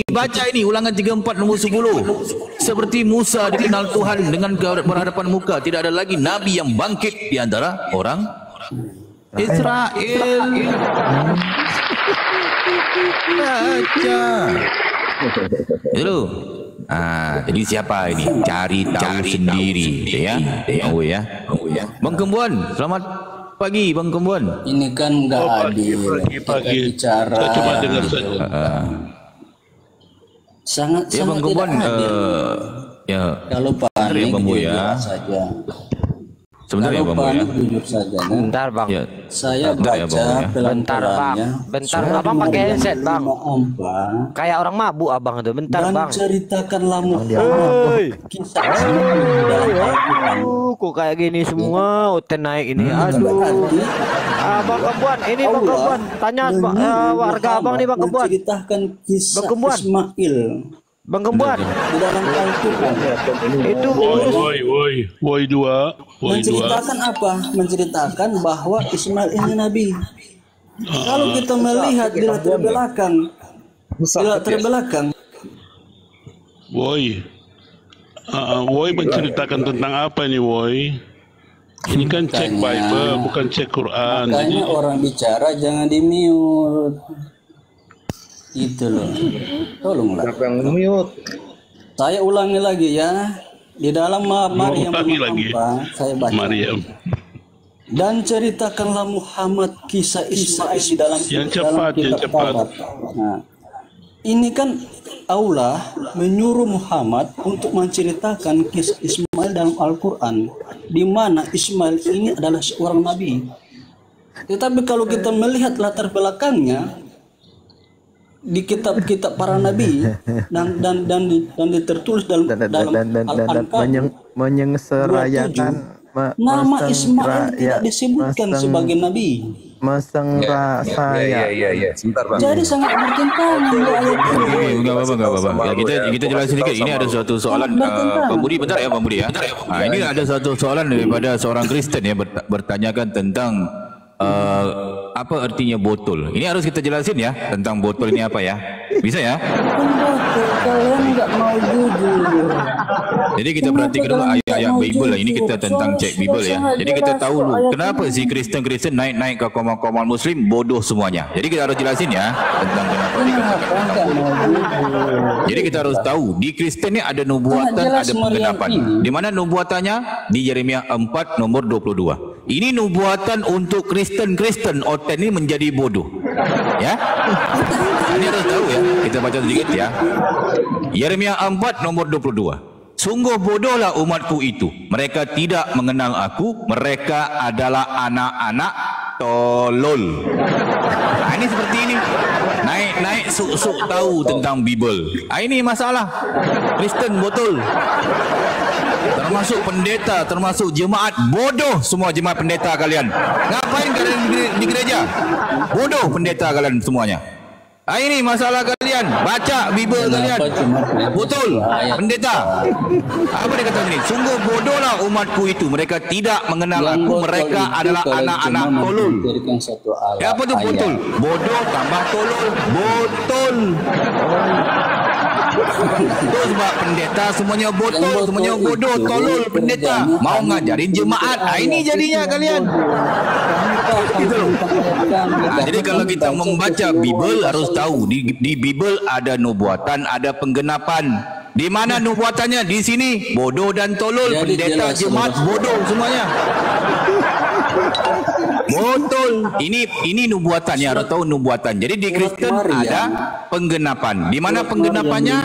baca ini Ulangan 34 nombor 10. Seperti Musa dikenal Tuhan dengan berhadapan muka, tidak ada lagi nabi yang bangkit di antara orang Israel. Baca. Itu. Jadi siapa ini? Cari tahu sendiri, ya. Ya. Bang Kembuan, selamat pagi Bang Kembuan. Ini kan nggak adil. Pagi. Bicara. Saya cuma dengar saja. Sangat Bang Kembuan, ya. Kalau panik Bambu jujur ya. saja. Sebentar ya Kalau Bambu ya. panik jujur saja. Bentar bang. Ya. Saya Bentar ya, baca Bang, ya. pelan-pelannya. Bentar abang pakai headset bang. Kayak orang mabuk abang itu. Bentar Dan bang. ceritakanlah Muhammad kisah dalam Al-Quran. Kok kayak gini semua uten naik ini. Aduh. Bang Kembuan, ini Bang Kembuan. Tanya warga abang nih Bang Kembuan. Menceritakan kisah Bang Kembuan. Ismail Bang Kembuan. di dalam Al-Quran. Itu Woi dua. Menceritakan apa? Menceritakan bahwa Ismail ini nabi. Kalau kita melihat di latar belakang, Woi menceritakan tentang apa nih Woi? Ini kan cek Bible, bukan cek Quran. makanya orang bicara jangan di mute. Itu loh. Tolonglah. Siapa yang mute? Saya ulangi lagi ya. Di dalam Maryam Ulangi lagi. saya baca. Maryam. Dan ceritakanlah Muhammad kisah Ismail di dalam Yang cepat. Nah, ini kan Allah menyuruh Muhammad untuk menceritakan kisah Ismail dalam Al-Quran, di mana Ismail ini adalah seorang nabi. Tetapi kalau kita melihat latar belakangnya di kitab-kitab para nabi dan tertulis dalam Al-Ankabut, menyengserayakan nama Ismail tidak disebutkan sebagai nabi. Saya. Sebentar Bang. Jadi sangat bertentangan dua ayat ini. Enggak apa-apa. Ya, kita jelas sedikit. Ini ada suatu soalan Bang Budi, bentar ya Bang Budi ya. Ini ada satu soalan daripada seorang Kristen ya bertanyakan tentang apa artinya botol. Ini harus kita jelasin ya tentang botol ini apa ya. Bisa ya? Kalian nggak mau jujur. Jadi kita perhatikan dulu ayat-ayat Bible lah. Ini kita tentang cek Bible ya. Jadi kita tahu dulu kenapa si Kristen naik ke kaum Muslim bodoh semuanya. Jadi kita harus jelasin ya tentang kenapa dikatakan bodoh. Jadi kita harus tahu di Kristen ini ada nubuatan, ada penggenapan. Di mana nubuatannya? Di Yeremia 4 nomor 22. Ini nubuatan untuk Kristen Oten ini menjadi bodoh. Ya. Ini harus tahu ya. Kita baca sedikit ya. Yeremia 4 nomor 22. Sungguh bodohlah umatku itu. Mereka tidak mengenal aku. Mereka adalah anak-anak tolol. Nah, ini seperti ini. Naik sok tahu tentang Bible. Ini masalah. Kristen botol. Termasuk pendeta, termasuk jemaat. Bodoh semua jemaat pendeta kalian. Ngapain kalian di gereja? Bodoh pendeta kalian semuanya. Ini masalah kalian. Baca Bible kalian. Betul pendeta. Apa dia kata ini? Sungguh bodohlah umatku itu. Mereka tidak mengenal aku. Mereka adalah anak-anak tolol. Ya apa tu botol? Bodoh tambah tolol. Botol. Itu sebab pendeta semuanya botol, semuanya bodoh, tolol pendeta. Mau ngajarin jemaat. Ini jadinya kalian. Gitu loh. Jadi kalau kita membaca Bible harus tahu di Bible ada nubuatan, ada penggenapan. Di mana nubuatannya? Di sini bodoh dan tolol, pendeta jemaat bodoh semuanya. Betul. Ini nubuatannya, harus tahu nubuatan. Jadi di Kristen ada penggenapan. Di mana penggenapannya?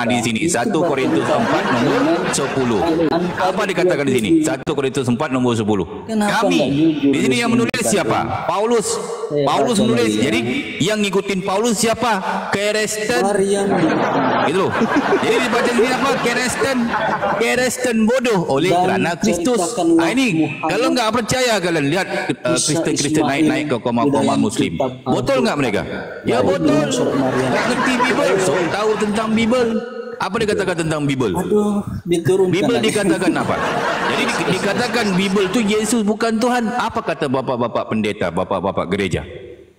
Di sini 1 Korintus 4 nomor 10. Apa dikatakan di sini? 1 Korintus 4 nomor 10. Kami di sini yang menulis siapa? Paulus. Paulus menulis. Jadi yang ngikutin Paulus siapa? Kristen. Gitu loh. Jadi dibaca di sini apa? Kristen bodoh oleh kerana Kristus. Ini kalau nggak percaya kalian lihat Kristen naik ke kaum Muslim. Betul nggak mereka? Ya betul. Nggak ngerti Bible, so tahu tentang Bible. Apa dikatakan tentang Bible? Bible dikatakan apa? Jadi dikatakan Bible itu Yesus bukan Tuhan. Apa kata bapak-bapak pendeta, bapak-bapak gereja?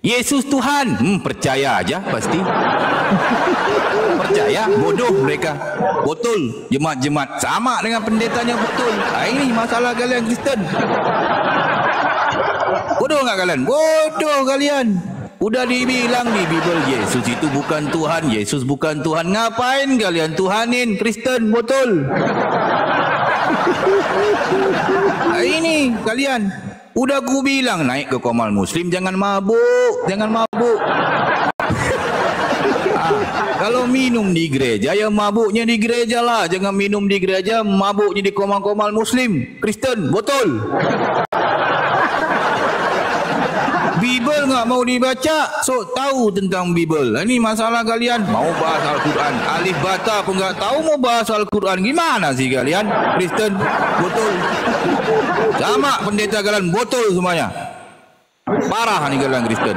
Yesus Tuhan. Percaya aja pasti. Percaya, bodoh mereka. Betul, jemaat-jemaat sama dengan pendetanya betul. Ini masalah kalian Kristen. Bodoh enggak kalian? Bodoh kalian. Udah dibilang di Bible Yesus itu bukan Tuhan, Yesus bukan Tuhan. Ngapain kalian tuhanin Kristen? Betul. Ini kalian udah ku bilang naik ke Komal Muslim jangan mabuk, jangan mabuk. Kalau minum di gereja ya mabuknya di gereja lah, jangan minum di gereja mabuknya di Komal Muslim Kristen. Betul. Bible nggak mau dibaca, so tahu tentang Bible. Ini masalah kalian. Mau bahas Al-Quran, alif bata pun nggak tahu mau bahas Al-Quran. Gimana sih kalian? Kristen, betul. Sama pendeta kalian, betul semuanya. Parah nih kalian Kristen.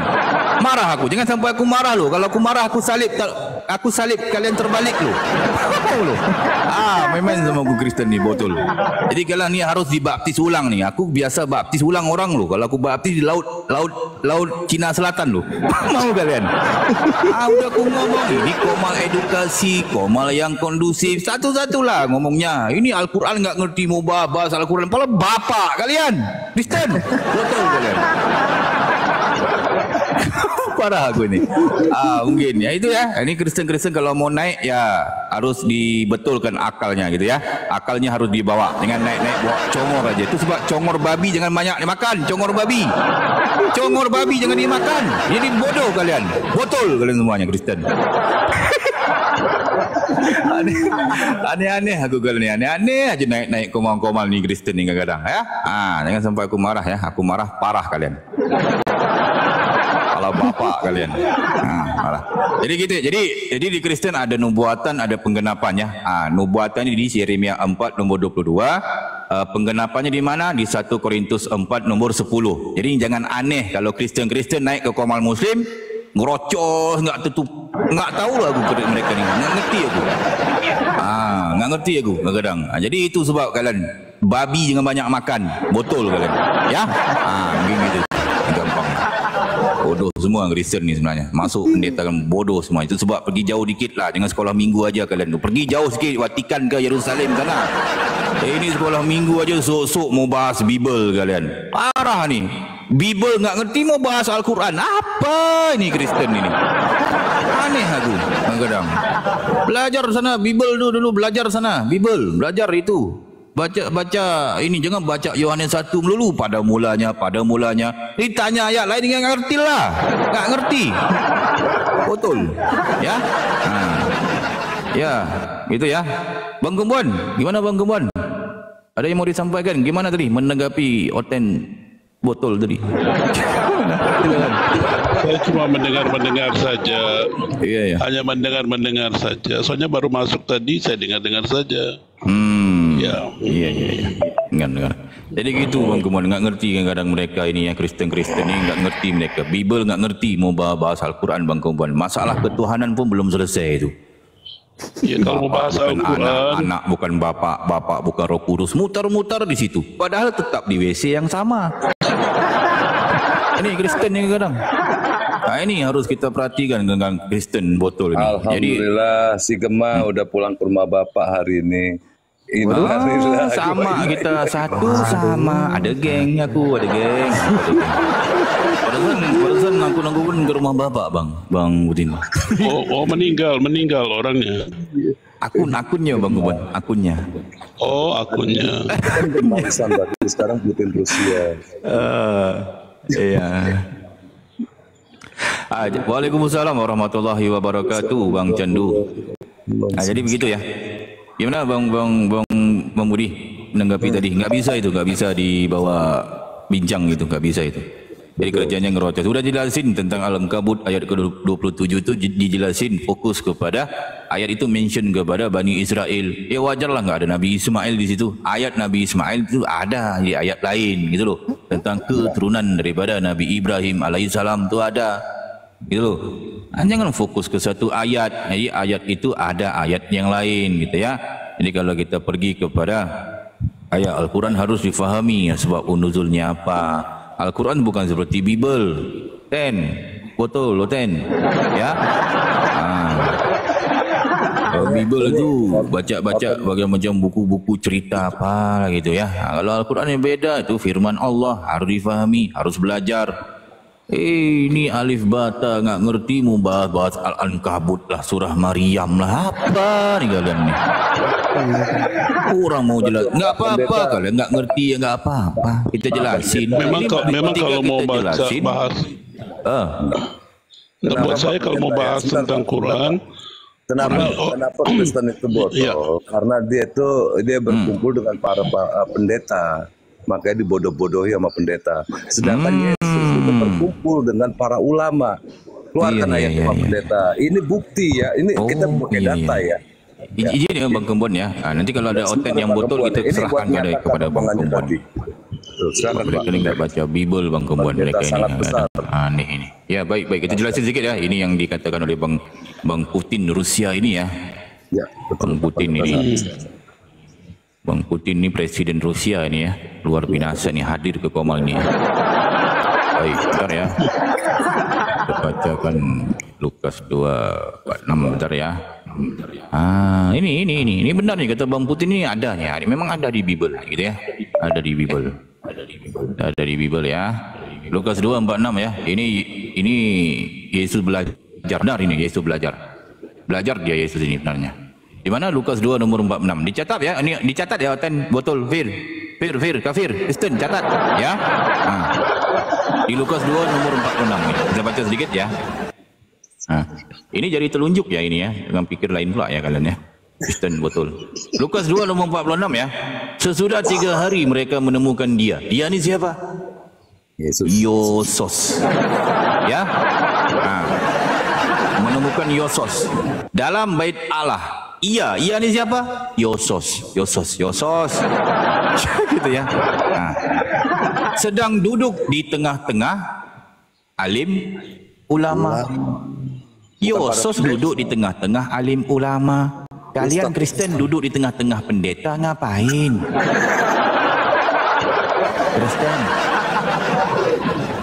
Marah aku, jangan sampai aku marah lo. Kalau aku marah aku salib kalian terbalik lo. Main-main sama aku Kristen nih, betul. Jadi kalian ni harus dibaptis ulang nih. Aku biasa baptis ulang orang lo. Kalau aku baptis di laut Cina Selatan lo. Mau kalian? Udah aku ngomong ini Komal edukasi, Komal yang kondusif. Satu-satulah ngomongnya. Ini Al-Quran nggak ngerti mau bahas Al-Quran. Padahal bapak kalian Kristen, betul kalian. Parah aku ini. Mungkin ya itu ya. Ini Kristen-Kristen kalau mau naik ya harus dibetulkan akalnya gitu ya. Akalnya harus dibawa. Dengan naik-naik bawa congor aja. Itu sebab congor babi jangan banyak dimakan. Congor babi. Congor babi jangan dimakan. Jadi bodoh kalian. Betul kalian semuanya Kristen. Aneh-aneh aku kalian ni. Aneh aja naik-naik komal-komal ni Kristen ni kadang-kadang ya. Jangan sampai aku marah ya. Aku marah parah kalian. Kalau bapak kalian. Marah. Jadi gitu. Jadi di Kristen ada nubuatan, ada penggenapannya. Nubuatan di Yeremia 4 nomor 22. Penggenapannya di mana? Di 1 Korintus 4 nomor 10. Jadi jangan aneh kalau Kristen-Kristen naik ke Komal Muslim ngerocos, nggak tahu lah aku mereka ni, nggak ngerti aku. Nggak ngerti aku kadang-kadang. Jadi itu sebab kalian babi jangan banyak makan, betul kalian, ya? Mungkin gitu, gampang. Bodoh semua Kristen ni sebenarnya. Masuk pendeta kan bodoh semua. Itu sebab pergi jauh dikit lah, jangan sekolah minggu aja kalian tu. Pergi jauh sikit, Vatikan ke Yerusalem sana. Ini sekolah minggu aja sok-sok mau bahas Bible kalian. Parah ni. Bible nggak ngerti mau bahas Al-Quran. Apa ini Kristen ini? Aneh aku kadang-kadang. Belajar sana Bible dulu belajar sana Bible, belajar itu. Baca ini, jangan baca Yohanes 1 melulu pada mulanya. Ditanya ayat lain nggak ngerti lah. Nggak ngerti. Betul. Ya. Ya, gitu ya. Bang Gembon, gimana Bang Gembon? Ada yang mau disampaikan? Gimana tadi menanggapi Oten botol tadi? Saya cuma mendengar saja. Iya. Hanya mendengar saja. Soalnya baru masuk tadi saya dengar saja. Ya. Iya. Dengar. Jadi gitu Bang Gembon, nggak ngerti kadang-kadang mereka ini yang Kristen ini nggak ngerti mereka. Bible nggak ngerti mau bahas Al-Quran Bang Gembon. Masalah ketuhanan pun belum selesai itu. Ya, kalau bahas Al-Quran, anak bukan bapak bukan Roh Kudus, mutar-mutar di situ. Padahal tetap di WC yang sama. Ini Kristen yang kadang. Ini harus kita perhatikan dengan Kristen botol ini. Alhamdulillah si Gema udah pulang ke rumah bapak hari ini. Sama kita satu sama. Ada geng aku, ada geng. Barusan aku nunggu pun ke rumah bapak Bang Budin. Oh meninggal orangnya. Akunnya Bang Budin, akunnya. Oh akunnya. Kembalisan berarti sekarang Putin Rusia. Iya. Waalaikumsalam warahmatullahi wabarakatuh Bang Candu. Jadi begitu ya. Gimana Bang Budi menanggapi tadi? Nggak bisa dibawa bincang gitu, nggak bisa itu. Jadi kerjanya ngerocos. Sudah jelasin tentang Al-Ankabut ayat ke-27 itu dijelasin fokus kepada ayat itu mention kepada Bani Israel. Ya wajarlah nggak ada Nabi Ismail di situ. Ayat Nabi Ismail itu ada di ayat lain gitu loh. Tentang keturunan daripada Nabi Ibrahim alaihissalam itu ada. Gitu loh. Jangan fokus ke satu ayat. Jadi ayat itu ada ayat yang lain gitu ya. Jadi kalau kita pergi kepada ayat Al-Quran harus difahami ya, sebab nuzulnya apa. Al-Quran bukan seperti Bible. botol, Oten. Ya. Kalau Bible tu baca-baca bagaimana macam buku-buku cerita apa gitu ya. Kalau Al-Quran yang beda itu firman Allah, harus difahami, harus belajar. Ini alif bata nggak ngerti, mau bahas Al-Ankabut lah, surah Maryam lah, apa nih kalian nih? Orang mau jelas, nggak apa-apa kalian nggak ngerti ya nggak apa-apa, kita jelasin. Memang kalau mau baca bahas, buat saya kalau mau bahas tentang Quran. Kenapa Kristen itu botol? Iya. Karena dia berkumpul dengan para pendeta, makanya dibodoh-bodohi sama pendeta. Sedangkan Yesus itu berkumpul dengan para ulama. Keluarkan ayat sama pendeta. Ini bukti ya. Ini kita pakai data ya. Izin ya Bang Kembon ya. Nanti kalau ada Oten yang botol kita serahkan kepada Bang Kembon. Mereka ni nggak baca Bible Bang Kembon, mereka ini aneh ini. Ya baik kita jelasin sedikit ya. Ini yang dikatakan oleh Bang Putin Rusia ini ya. Ya, Bang Putin ini. Bang Putin ini presiden Rusia ini ya. Luar binasa nih hadir ke Komal ini. Baik, bentar ya. Kita bacakan Lukas 2:6 bentar ya. Ini benar nih kata Bang Putin ini ada ya. Memang ada di Bible gitu ya. Ada di Bible. Ada di Bible ya. Lukas 2:46 ya. Ini Yesus belajar. Benar ini Yesus belajar. Belajar dia Yesus ini benarnya. Di mana Lukas 2 nomor 46. Dicatat ya. Ini dicatat ya Oten botol Fir, kafir, Kristen catat ya. Di Lukas 2 nomor 46 ini. Kita baca sedikit ya. Ini jadi telunjuk ya ini ya. Dengan pikir lain pula ya kalian ya. Kristen betul. Lukas 2 nomor 46 ya. Sesudah 3 hari mereka menemukan dia. Dia ni siapa? Yosos. Ya. Menemukan Yosos dalam bait Allah. Ia ni siapa? Yosos. Gitu ya. Sedang duduk di tengah-tengah alim ulama. Yosos duduk di tengah-tengah alim ulama. Kalian Kristen duduk di tengah-tengah pendeta ngapain? Kristen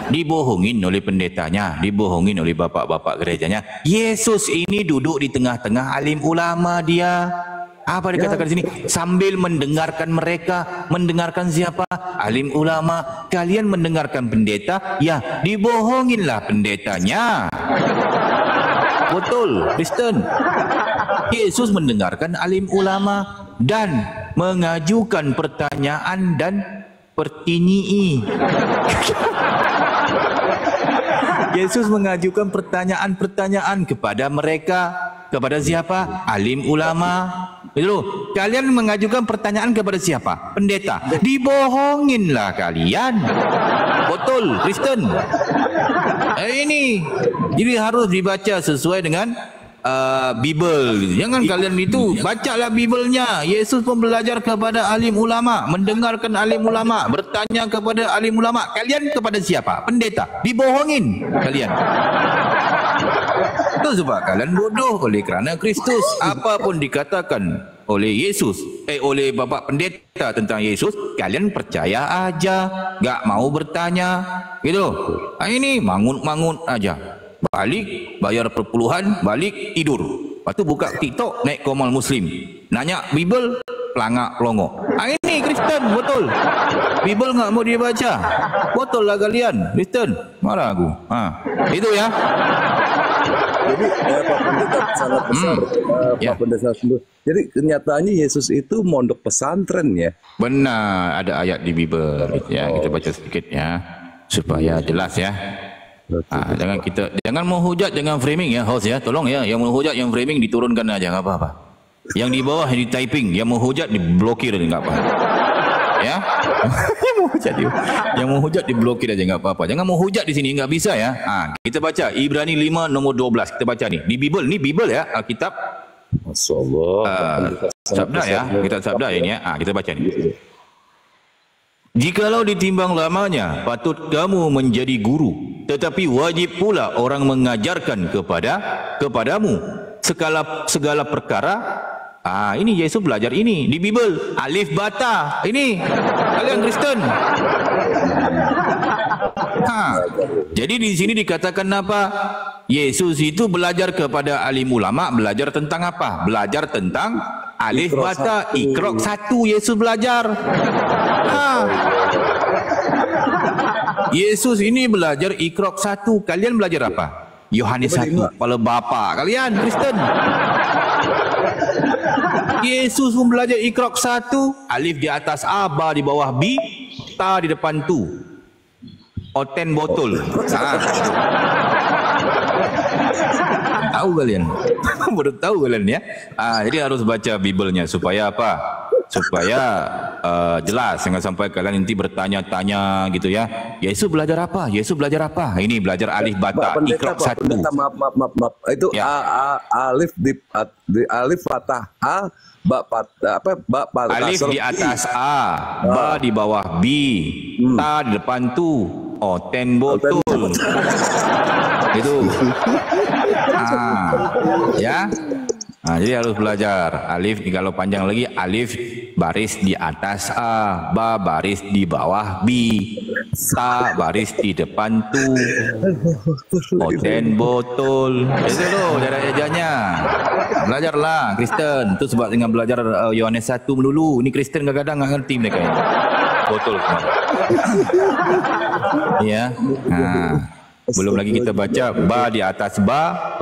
dibohongin oleh pendetanya, dibohongin oleh bapak-bapak gerejanya. Yesus ini duduk di tengah-tengah alim ulama dia. Apa dikatakan di sini? Sambil mendengarkan mereka, mendengarkan siapa? Alim ulama. Kalian mendengarkan pendeta? Ya, dibohonginlah pendetanya. Betul, Kristen. Yesus mendengarkan alim ulama dan mengajukan pertanyaan dan pertinyii. Yesus mengajukan pertanyaan-pertanyaan kepada mereka. Kepada siapa? Alim ulama. Itu kalian mengajukan pertanyaan kepada siapa? Pendeta. Dibohonginlah kalian. Betul, Kristen. Ini jadi harus dibaca sesuai dengan Bible. Jangan kalian itu bacalah Biblenya. Yesus pun belajar kepada alim ulama, mendengarkan alim ulama, bertanya kepada alim ulama. Kalian kepada siapa? Pendeta. Dibohongin kalian. Itu sebab kalian bodoh oleh kerana Kristus. Apapun dikatakan oleh Yesus, oleh Bapak Pendeta tentang Yesus, kalian percaya aja, gak mau bertanya, gitu. Ini mangut-mangut aja. Balik, bayar perpuluhan, balik, tidur. Lepas tu buka TikTok, naik Komal Muslim. Nanya Bible, pelangak pelongok. Ini Kristen, betul. Bible nggak mau dia baca. Betul lah kalian, Kristen. Marah aku. Itu ya. Jadi Pak Pendeta sangat besar. Pak Pendeta sendiri. Jadi kenyataannya Yesus itu mondok pesantren ya. Benar, ada ayat di Bible. Ya, kita baca sedikit ya, supaya jelas ya. Jangan menghujat, jangan framing ya host ya, tolong ya, yang menghujat yang framing diturunkan aja, nggak apa-apa. Yang di bawah di typing, yang menghujat diblokir nggak apa. Ya, yang menghujat diblokir aja nggak apa-apa. Jangan menghujat di sini, nggak bisa ya. Kita baca Ibrani 5 nomor 12, kita baca nih di Bible, ini Bible ya, Alkitab. Masyaallah. Sabda ya, kita sabda ini ya. Kita baca nih. Jikalau ditimbang lamanya, patut kamu menjadi guru, tetapi wajib pula orang mengajarkan kepadamu segala perkara. Ini Yesus belajar ini di Bible, alif bata. Ini kalian Kristen. Jadi di sini dikatakan apa? Yesus itu belajar kepada alim ulama, belajar tentang apa? Belajar tentang alif bata ikrok 1 Yesus belajar. Yesus ini belajar ikrok 1. Kalian belajar apa? Yohanes 1. Kepala bapa kalian Kristen. Yesus pun belajar ikrok 1. Alif di atas A, ba di bawah B, ta di depan tu. Oten botol. Tahu kalian? Baru tahu kalian ya. Jadi harus baca Biblenya supaya apa? Supaya jelas, jangan sampai kalian nanti bertanya-tanya gitu ya. Yesus belajar apa? Yesus belajar apa? Ini belajar alif bata ikrok 1. Maaf. Itu ya. Alif di alif fathah A, alif di atas A, ba di bawah B, ta di depan tu. Oten botol. Itu. Ya. Jadi harus belajar alif, kalau panjang lagi alif baris di atas A, ba baris di bawah B, ta baris di depan tu, oten botol. Itu loh cara ejanya. Belajarlah Kristen. Itu sebab dengan belajar Yohanes 1 dulu. Ini Kristen kadang-kadang nggak ngerti mereka ini. Botol semua. Ya. Belum lagi kita baca ba di atas ba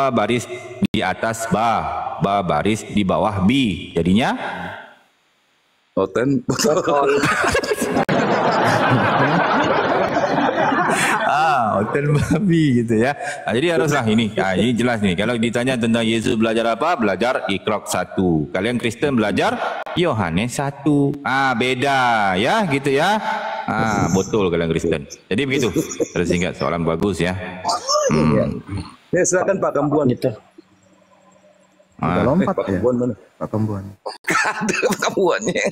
baris di atas ba baris di bawah B. Jadinya oten botol. Oten babi gitu ya. Jadi haruslah ini. Ini jelas nih. Kalau ditanya tentang Yesus belajar apa? Belajar ikrok 1. Kalian Kristen belajar Yohanes 1. Beda ya gitu ya. Betul kalian Kristen. Jadi begitu. Tersingkat soalan bagus ya. Ya silakan Pak Kambuan. Gitu. Udah lompat ya. Pak Kambuan. Ada Pak Kambuannya.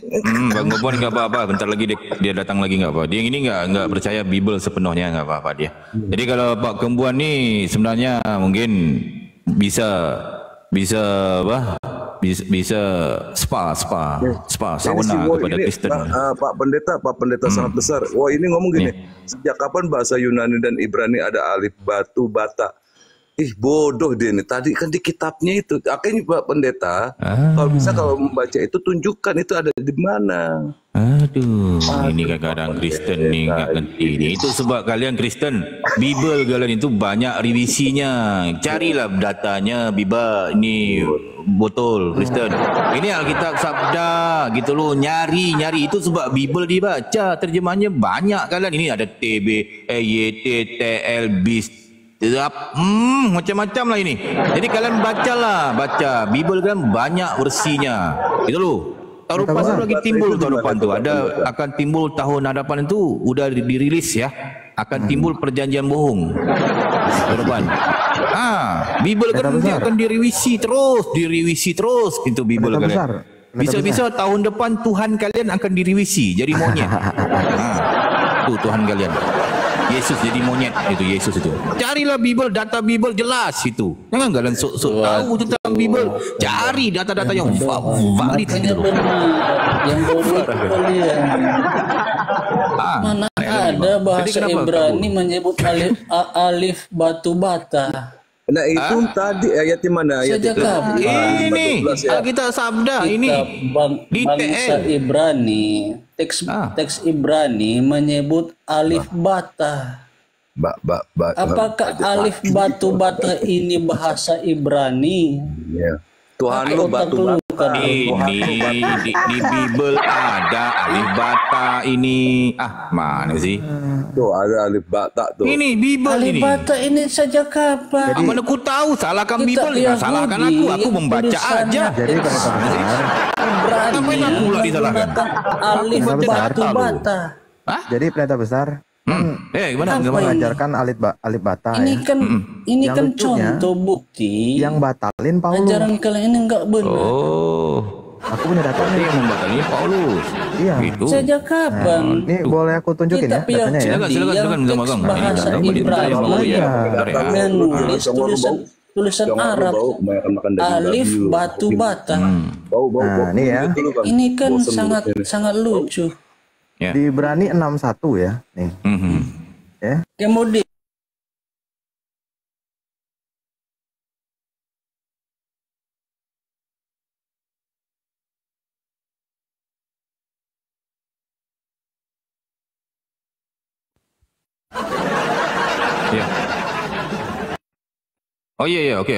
Bang Kambuan nggak apa-apa. Bentar lagi dia datang lagi nggak apa. Dia ini nggak percaya Bible sepenuhnya, nggak apa-apa dia. Jadi kalau Pak Kambuan nih sebenarnya mungkin bisa spa sauna kepada Kristen. Pak Pendeta sangat besar. Wah ini ngomong gini. Sejak kapan bahasa Yunani dan Ibrani ada alif batu bata? Bodoh dia nih. Tadi kan di kitabnya itu. Akhirnya Pak Pendeta, kalau membaca itu tunjukkan itu ada di mana. Aduh, ini kadang-kadang Kristen nih nggak ngerti ini. Itu sebab kalian Kristen, Bible kalian itu banyak revisinya. Carilah datanya Bible ini botol Kristen. Ini Alkitab Sabda gitu loh. Nyari itu sebab Bible dibaca. Terjemahannya banyak kalian. Ini ada TB, EYT, TL, BIS. Macam-macam lah ini. Jadi kalian baca Bible kan banyak versinya. Itu loh. Tahun depan tu lagi timbul tahun depan tu. Akan timbul tahun hadapan itu udah dirilis ya. Akan timbul perjanjian bohong. Tahun depan. Bible kan nanti akan direvisi terus itu Bible kalian. Bisa-bisa tahun depan Tuhan kalian akan direvisi jadi monyet. Tuh Tuhan kalian. Yesus jadi monyet itu Yesus itu. Carilah Bible, data Bible jelas itu. Jangan kalian sok-sok tahu tentang Bible. Cari data-data yang valid itu. Yang valid kalian. Mana ada bahasa Ibrani menyebut alif batu bata. Nah itu tadi ayatnya mana? Sejak kapan? Ini Alkitab Sabda ini di bangsa Ibrani. Teks Ibrani menyebut alif bata. Apakah alif batu bata ini bahasa Ibrani? Ya. Tuhan lu batu bata. Ini di Bible ada alif bata ini. Mana sih? Tuh ada alif bata tuh. Ini Bible alif ini. Alif bata ini sejak kapan? Mana aku tahu salahkan Bible ya, salahkan aku membaca aja. Jadi Ngapain aku pula disalahkan? Alif batu bata. Jadi Pendeta besar. Gimana mengajarkan alif bata ini kan ini kan contoh bukti yang batalin Paulus. Ajaran kalian ini enggak benar. Aku punya datanya yang membatalin Paulus. Iya. Gitu. Sejak kapan? Ini boleh aku tunjukin ya datanya ya. Silakan sama Bang. Bahasa Ibrani menulis tulisan Arab alif batu bata. Nah, ini ya. Ini kan sangat lucu. Di Ibrani 6:1 ya. Nih. Kemudian Ya. Oh iya, oke.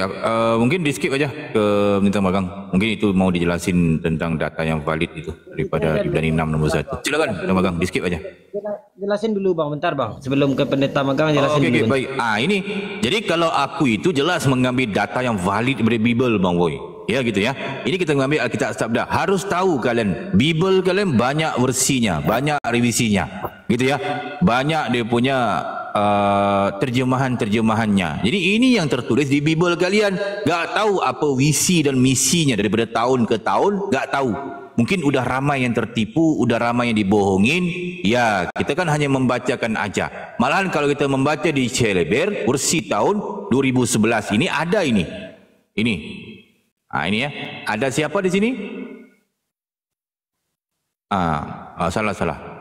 Mungkin di skip aja ke Minta Magang. Mungkin itu mau dijelasin tentang data yang valid itu daripada Ibrani 6 nomor 1. Silakan Minta Magang, di skip aja. Jelasin dulu bang, bentar bang. Sebelum ke Pendeta Magang jelasin dulu. Oke, baik. Ini jadi kalau aku itu jelas mengambil data yang valid dari Bible bang Boy. Ya gitu ya. Ini kita mengambil Alkitab Sabda. Harus tahu kalian, Bible kalian banyak versinya, banyak revisinya. Gitu ya. Banyak dia punya terjemahan-terjemahannya. Jadi ini yang tertulis di Bible kalian. Gak tahu apa visi dan misinya daripada tahun ke tahun, gak tahu. Mungkin udah ramai yang tertipu, udah ramai yang dibohongin. Ya, kita kan hanya membacakan aja. Malahan kalau kita membaca di Celeber, versi tahun 2011 ini ada ini. Ini. Ini ya. Ada siapa di sini? Salah.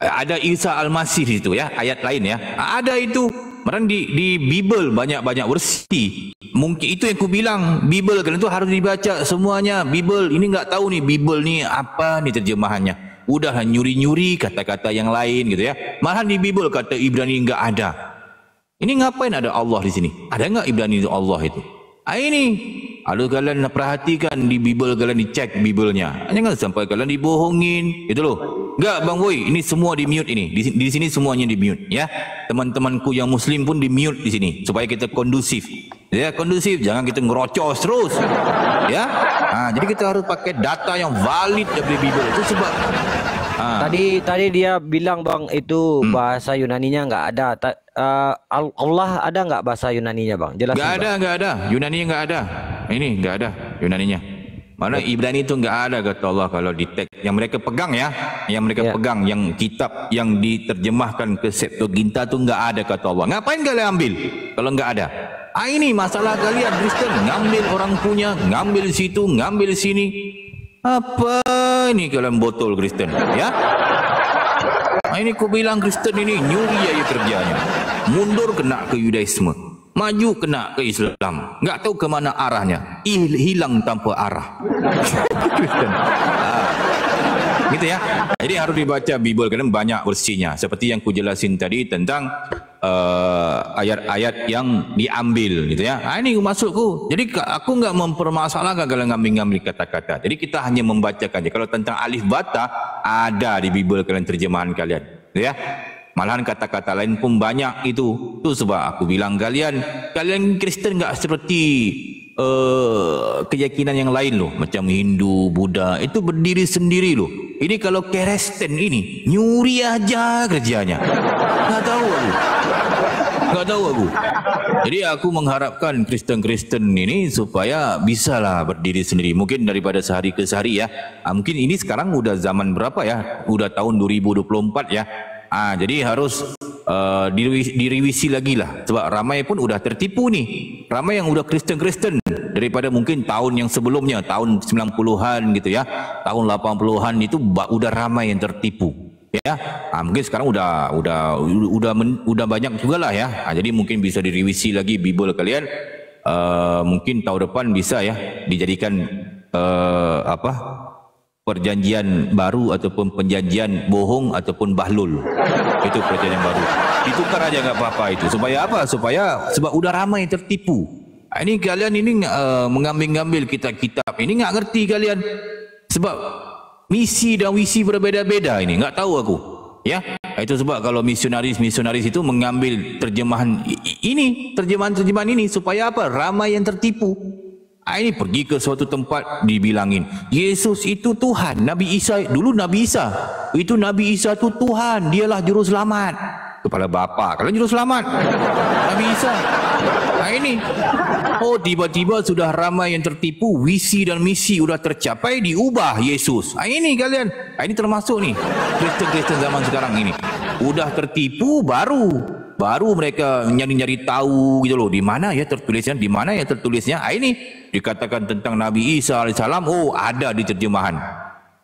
Ada Isa Al-Masih di situ ya, ayat lain ya. Ada itu. Mereka di Bible banyak-banyak versi. Mungkin itu yang aku bilang, Bible kalian itu harus dibaca semuanya. Bible ini enggak tahu nih Bible ni apa nih terjemahannya. Udah nyuri-nyuri kata-kata yang lain gitu ya. Malahan di Bible kata Ibrani enggak ada. Ini ngapain ada Allah di sini? Ada enggak Ibrani itu Allah itu? Ini kalau kalian perhatikan di Bible, kalian dicek Bible-nya. Jangan sampai kalian dibohongin, itu loh. Enggak Bang Boy, ini semua di mute ini. Di sini semuanya di mute ya. Teman-temanku yang muslim pun di mute di sini supaya kita kondusif. Ya, kondusif, jangan kita ngerocos terus. Ya. Jadi kita harus pakai data yang valid dari Bible. Itu sebab Tadi dia bilang bang itu bahasa Yunaninya nggak ada. Allah ada nggak bahasa Yunaninya bang? Jelasin. Nggak ada. Yunaninya nggak ada. Ini nggak ada Yunaninya. Mana Ibrani itu nggak ada kata Allah kalau di teks yang mereka pegang ya, pegang yang kitab yang diterjemahkan ke Septuaginta itu nggak ada kata Allah. Ngapain kalian ambil kalau nggak ada? Ini masalah kalian Kristen, ngambil orang punya, ngambil situ, ngambil sini. Apa ini kalian botol Kristen ya? Ini ku bilang Kristen ini nyuri aja kerjanya. Mundur kena ke Yudaisme, maju kena ke Islam. Enggak tahu ke mana arahnya. Hilang tanpa arah. Kristen. Gitu ya. Jadi harus dibaca Bible karena banyak versinya. Seperti yang ku jelasin tadi tentang ayat-ayat yang diambil gitu ya. Ini maksudku. Jadi aku enggak mempermasalahkan kalau ngambil-ngambil kata-kata. Jadi kita hanya membacakan aja. Kalau tentang alif bata ada di Bible kalian terjemahan kalian, gitu ya. Malahan kata-kata lain pun banyak itu. Itu sebab aku bilang kalian Kristen enggak seperti keyakinan yang lain loh, macam Hindu, Buddha itu berdiri sendiri loh. Ini kalau Kristen ini nyuri aja kerjanya. Nggak tahu aku. Jadi aku mengharapkan Kristen-Kristen ini supaya bisalah berdiri sendiri. Mungkin daripada sehari ke sehari ya. Mungkin ini sekarang udah zaman berapa ya? Udah tahun 2024 ya. Jadi harus direvisi lagi lah. Sebab ramai pun udah tertipu nih. Ramai yang udah Kristen-Kristen daripada mungkin tahun yang sebelumnya, tahun 90-an gitu ya. Tahun 80-an itu udah ramai yang tertipu. Ya, mungkin sekarang udah banyak juga lah ya. Jadi mungkin bisa direvisi lagi Bible kalian. Mungkin tahun depan bisa ya dijadikan perjanjian baru ataupun perjanjian bohong ataupun bahlul. Itu perjanjian baru. Ditukar aja nggak apa-apa itu. Supaya apa? Sebab udah ramai tertipu. Ini kalian ini mengambil-ngambil kitab-kitab ini nggak ngerti kalian. Sebab misi dan visi berbeda-beda ini, nggak tahu aku. Ya, itu sebab kalau misionaris itu mengambil terjemahan ini supaya apa? Ramai yang tertipu. Ini pergi ke suatu tempat dibilangin Yesus itu Tuhan, Nabi Isa dulu Nabi Isa itu Tuhan, dialah juru selamat. Kepala bapa, kalian juru selamat Nabi Isa. Ini tiba-tiba sudah ramai yang tertipu, visi dan misi sudah tercapai, diubah Yesus. Ini kalian, ini termasuk nih Kristen zaman sekarang ini udah tertipu, baru mereka nyari-nyari tahu gitu loh, di mana ya tertulisnya, Ini dikatakan tentang Nabi Isa alaihissalam, ada di terjemahan.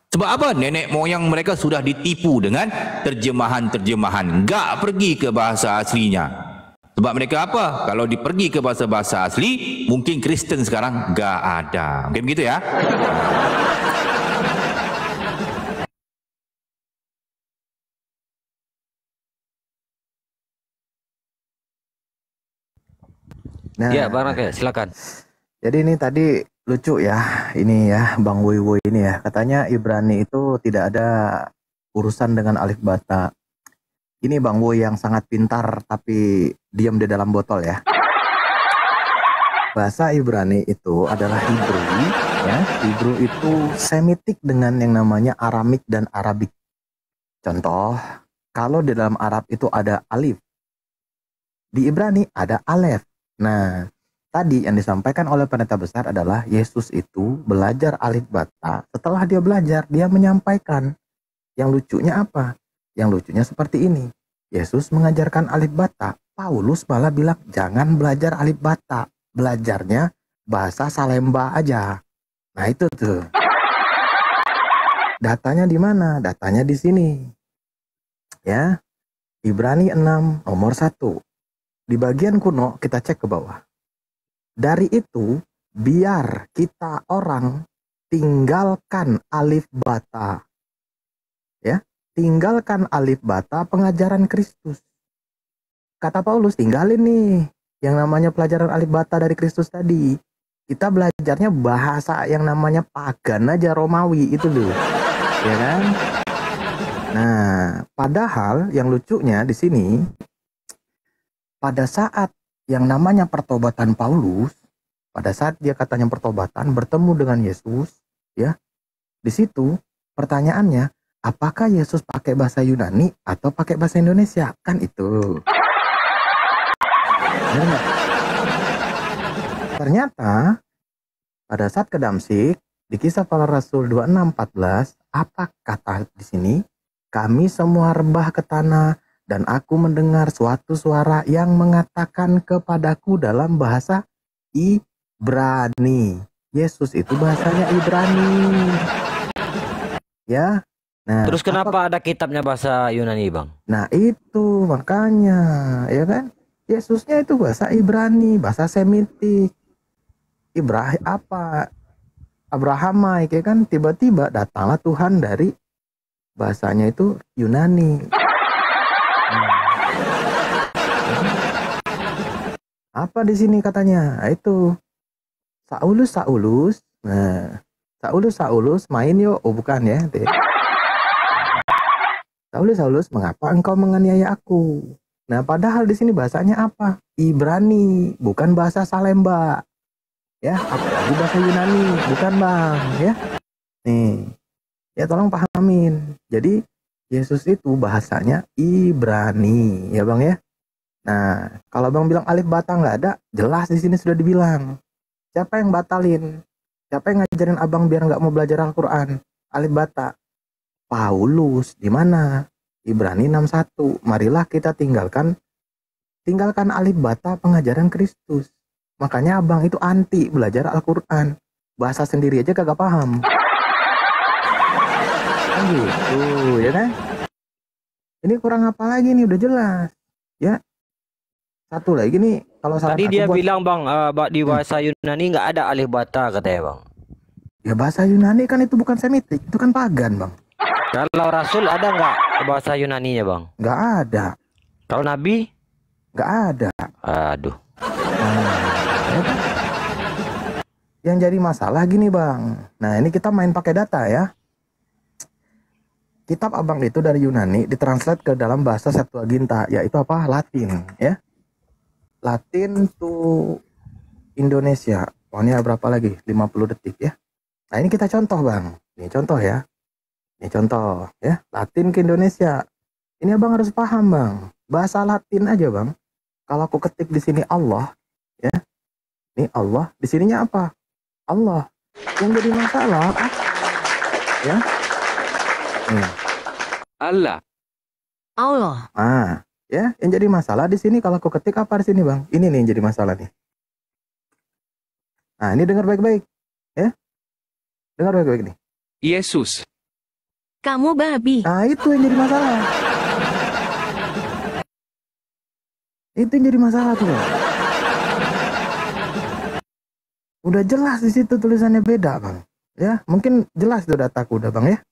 Sebab apa? Nenek moyang mereka sudah ditipu dengan terjemahan-terjemahan. Enggak pergi ke bahasa aslinya. Sebab mereka apa? Kalau dipergi ke bahasa-bahasa asli, mungkin Kristen sekarang enggak ada. Mungkin begitu ya? Nah, ya, Bang Rake, silakan. Jadi ini tadi lucu ya, ini ya Bang Woi ini ya, katanya Ibrani itu tidak ada urusan dengan alif bata. Ini Bang Woi yang sangat pintar tapi diam di dalam botol ya. Bahasa Ibrani itu adalah Hebrew ya. Hebrew itu Semitik dengan yang namanya Aramik dan Arabik. Contoh, kalau di dalam Arab itu ada alif, di Ibrani ada alef. Nah, tadi yang disampaikan oleh pendeta besar adalah Yesus itu belajar alif bata. Setelah dia belajar, dia menyampaikan. Yang lucunya apa? Yang lucunya seperti ini. Yesus mengajarkan alif bata. Paulus malah bilang, jangan belajar alif bata. Belajarnya bahasa Salemba aja. Nah itu tuh. Datanya di mana? Datanya di sini. Ya. Ibrani 6 nomor 1. Di bagian kuno kita cek ke bawah. Dari itu, biar kita orang tinggalkan alif bata. Ya, tinggalkan alif bata pengajaran Kristus. Kata Paulus, tinggalin nih yang namanya pelajaran alif bata dari Kristus tadi. Kita belajarnya bahasa yang namanya pagan aja, Romawi itu loh. Ya kan? Nah, padahal yang lucunya di sini, pada saat yang namanya pertobatan Paulus, pada saat dia katanya pertobatan bertemu dengan Yesus, ya, di situ pertanyaannya, apakah Yesus pakai bahasa Yunani atau pakai bahasa Indonesia? Kan itu. Ternyata pada saat ke Damsik di Kisah Para Rasul 26:14, apa kata di sini? Kami semua rebah ke tanah. Dan aku mendengar suatu suara yang mengatakan kepadaku dalam bahasa Ibrani. Yesus itu bahasanya Ibrani. Ya. Nah, terus kenapa ada kitabnya bahasa Yunani, Bang? Nah, itu makanya, ya kan? Yesusnya itu bahasa Ibrani, bahasa Semitik. Ibrahim apa? Abrahamaik, ya kan? Tiba-tiba datanglah Tuhan dari bahasanya itu Yunani. Apa di sini katanya? Itu Saulus. Nah, Saulus main yuk. Oh bukan ya. Saulus, mengapa engkau menganiaya aku? Nah, padahal di sini bahasanya apa? Ibrani, bukan bahasa Salemba. Ya, apalagi bahasa Yunani, bukan Bang, ya. Nih. Ya tolong pahamin. Jadi Yesus itu bahasanya Ibrani, ya Bang ya. Nah, kalau Bang bilang alif bata nggak ada, jelas di sini sudah dibilang. Siapa yang batalin? Siapa yang ngajarin Abang biar nggak mau belajar Al-Quran? Alif bata. Paulus, di mana? Ibrani 6:1. Marilah kita tinggalkan alif bata pengajaran Kristus. Makanya Abang itu anti belajar Al-Quran. Bahasa sendiri aja kagak paham. Kan gitu, ya kan? Ini kurang apa lagi nih, udah jelas. Ya. Satu lagi nih, kalau tadi dia bilang Bang, di bahasa Yunani nggak ada alif bata katanya Bang. Ya bahasa Yunani kan itu bukan Semitik, itu kan pagan Bang. Kalau Rasul ada nggak bahasa Yunaninya Bang? Nggak ada. Kalau Nabi? Nggak ada. Aduh. Yang jadi masalah gini Bang. Nah ini kita main pakai data ya. Kitab Abang itu dari Yunani ditranslate ke dalam bahasa Septuaginta, yaitu apa? Latin ya. Latin to Indonesia. Oh ini berapa lagi? 50 detik ya. Nah ini kita contoh Bang. Ini contoh ya. Ini contoh ya. Latin ke Indonesia. Ini Abang harus paham Bang. Bahasa Latin aja Bang. Kalau aku ketik di sini Allah ya. Ini Allah. Di sininya apa? Allah. Yang jadi masalah apa? Ya. Allah. Ya, yang jadi masalah di sini kalau aku ketik apa di sini, Bang? Ini nih yang jadi masalah nih. Nah, ini dengar baik-baik, ya. Dengar baik-baik nih. Yesus. Kamu babi. Nah, itu yang jadi masalah. Itu yang jadi masalah tuh. Udah jelas di situ tulisannya beda, Bang. Ya, mungkin jelas itu dataku udah, Bang ya.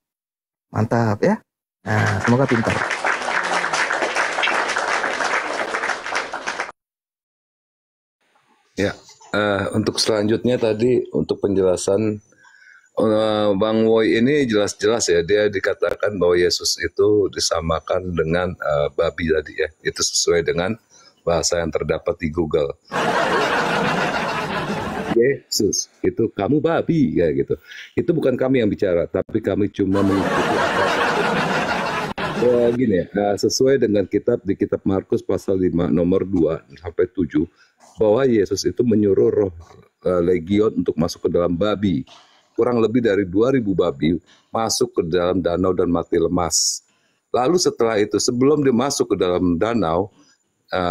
Mantap ya. Nah, semoga pintar. Ya, untuk selanjutnya tadi untuk penjelasan Bang Woi ini jelas-jelas ya, dia dikatakan bahwa Yesus itu disamakan dengan babi tadi ya. Itu sesuai dengan bahasa yang terdapat di Google. Yesus itu kamu babi ya gitu. Itu bukan kami yang bicara, tapi kami cuma mengikuti gini ya, sesuai dengan di kitab Markus pasal 5 nomor 2 sampai 7 bahwa Yesus itu menyuruh roh legion untuk masuk ke dalam babi. Kurang lebih dari 2.000 babi masuk ke dalam danau dan mati lemas. Lalu setelah itu, sebelum dia masuk ke dalam danau,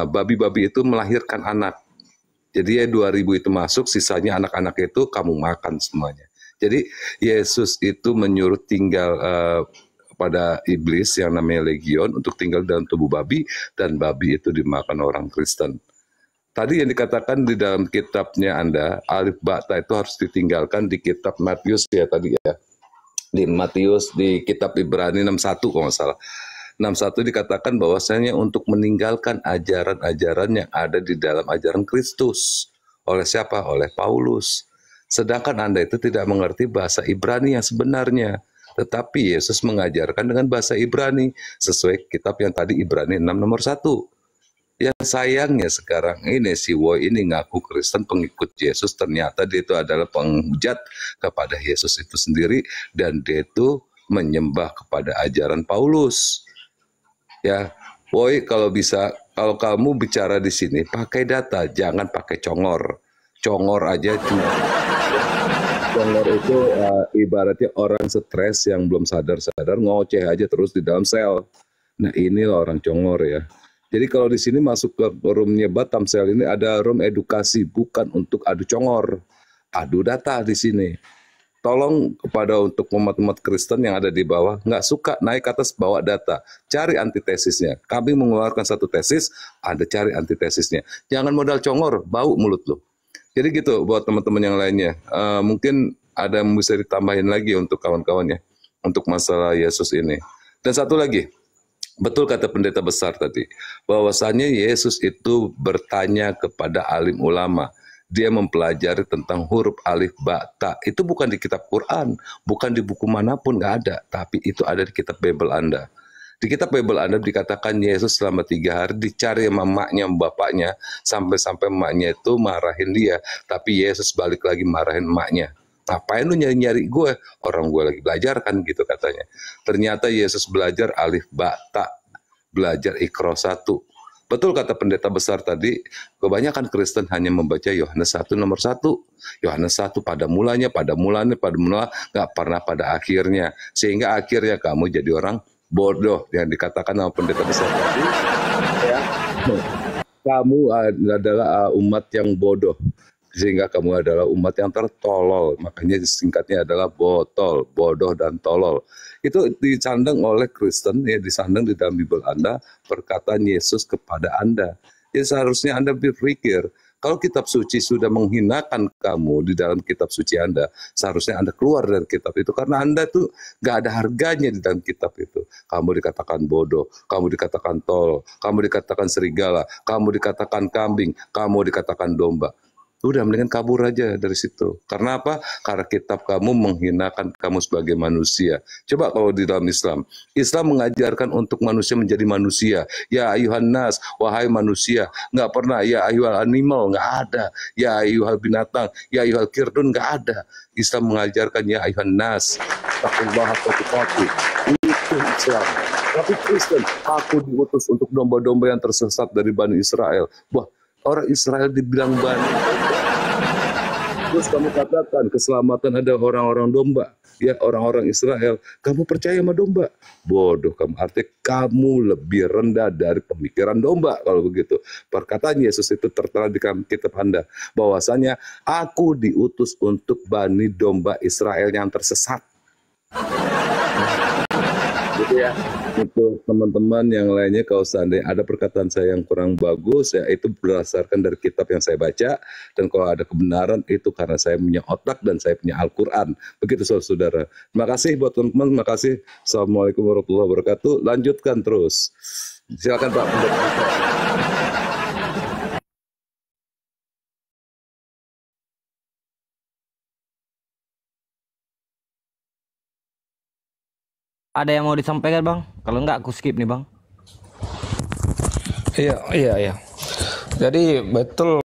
babi-babi itu melahirkan anak. Jadi ya 2.000 itu masuk, sisanya anak-anak itu kamu makan semuanya. Jadi Yesus itu menyuruh tinggal pada iblis yang namanya legion untuk tinggal dalam tubuh babi, dan babi itu dimakan orang Kristen. Tadi yang dikatakan di dalam kitabnya Anda, alif bata itu harus ditinggalkan di kitab Matius ya tadi ya. Di Matius, di kitab Ibrani 61 kalau nggak salah. 61 dikatakan bahwasanya untuk meninggalkan ajaran-ajaran yang ada di dalam ajaran Kristus. Oleh siapa? Oleh Paulus. Sedangkan Anda itu tidak mengerti bahasa Ibrani yang sebenarnya. Tetapi Yesus mengajarkan dengan bahasa Ibrani. Sesuai kitab yang tadi Ibrani 6 nomor 1. Yang sayangnya sekarang ini si Woi ini ngaku Kristen pengikut Yesus, ternyata dia itu adalah penghujat kepada Yesus itu sendiri, dan dia itu menyembah kepada ajaran Paulus. Ya, Woi kalau bisa, kalau kamu bicara di sini pakai data, jangan pakai congor. Congor aja cuma. Congor itu ibaratnya orang stres yang belum sadar-sadar ngoceh aja terus di dalam sel. Nah inilah orang congor ya. Jadi kalau di sini masuk ke roomnya Batam Sel ini ada room edukasi, bukan untuk adu congor, adu data di sini. Tolong kepada untuk umat-umat Kristen yang ada di bawah, nggak suka naik ke atas bawa data, cari antitesisnya. Kami mengeluarkan satu tesis, Anda cari antitesisnya. Jangan modal congor, bau mulut lo. Jadi gitu buat teman-teman yang lainnya. Mungkin ada yang bisa ditambahin lagi untuk kawan-kawannya, untuk masalah Yesus ini. Dan satu lagi. Betul kata pendeta besar tadi, bahwasannya Yesus itu bertanya kepada alim ulama. Dia mempelajari tentang huruf alif ba ta. Itu bukan di kitab Quran, bukan di buku manapun, nggak ada. Tapi itu ada di kitab Bible Anda. Di kitab Bible Anda dikatakan Yesus selama 3 hari dicari sama emaknya, bapaknya, sampai-sampai emaknya itu marahin dia. Tapi Yesus balik lagi marahin emaknya. Ngapain lu nyari-nyari gue? Orang gue lagi belajar kan gitu katanya. Ternyata Yesus belajar alif ba ta, belajar Iqra 1. Betul kata pendeta besar tadi, kebanyakan Kristen hanya membaca Yohanes 1 nomor 1. Yohanes 1 pada mulanya, nggak pernah pada akhirnya. Sehingga akhirnya kamu jadi orang bodoh yang dikatakan sama pendeta besar tadi. Ya. Kamu adalah umat yang bodoh. Sehingga kamu adalah umat yang tertolol. Makanya singkatnya adalah botol, bodoh dan tolol. Itu disandang oleh Kristen, ya disandang di dalam Bible Anda, perkataan Yesus kepada Anda. Jadi seharusnya Anda berpikir, kalau kitab suci sudah menghinakan kamu di dalam kitab suci Anda, seharusnya Anda keluar dari kitab itu. Karena Anda tuh gak ada harganya di dalam kitab itu. Kamu dikatakan bodoh, kamu dikatakan tolol, kamu dikatakan serigala, kamu dikatakan kambing, kamu dikatakan domba. Udah mendingan kabur aja dari situ. Karena apa? Karena kitab kamu menghinakan kamu sebagai manusia. Coba kalau di dalam Islam, Islam mengajarkan untuk manusia menjadi manusia. Ya ayuhan nas, wahai manusia. Nggak pernah ya ayuhal animal, nggak ada. Ya ayuhal binatang, ya ayuhal kirdun, nggak ada. Islam mengajarkan ya ayuhan nas, taqullaha tuqatih. Itu Islam. Tapi Kristen, aku diutus untuk domba-domba yang tersesat dari Bani Israel. Wah, orang Israel dibilang Bani. Terus kamu katakan keselamatan ada orang-orang domba, ya orang-orang Israel. Kamu percaya sama domba? Bodoh kamu. Artinya kamu lebih rendah dari pemikiran domba kalau begitu. Perkataan Yesus itu tertera di kitab Anda, bahwasanya aku diutus untuk Bani domba Israel yang tersesat. Gitu ya. Untuk teman-teman yang lainnya, kalau seandainya ada perkataan saya yang kurang bagus, ya itu berdasarkan dari kitab yang saya baca, dan kalau ada kebenaran itu karena saya punya otak dan saya punya Al-Quran. Begitu saudara-saudara. Terima kasih buat teman-teman. Terima kasih. Assalamualaikum warahmatullahi wabarakatuh. Lanjutkan terus. Silakan Pak. Ada yang mau disampaikan bang? Kalau enggak aku skip nih bang. Iya. Jadi betul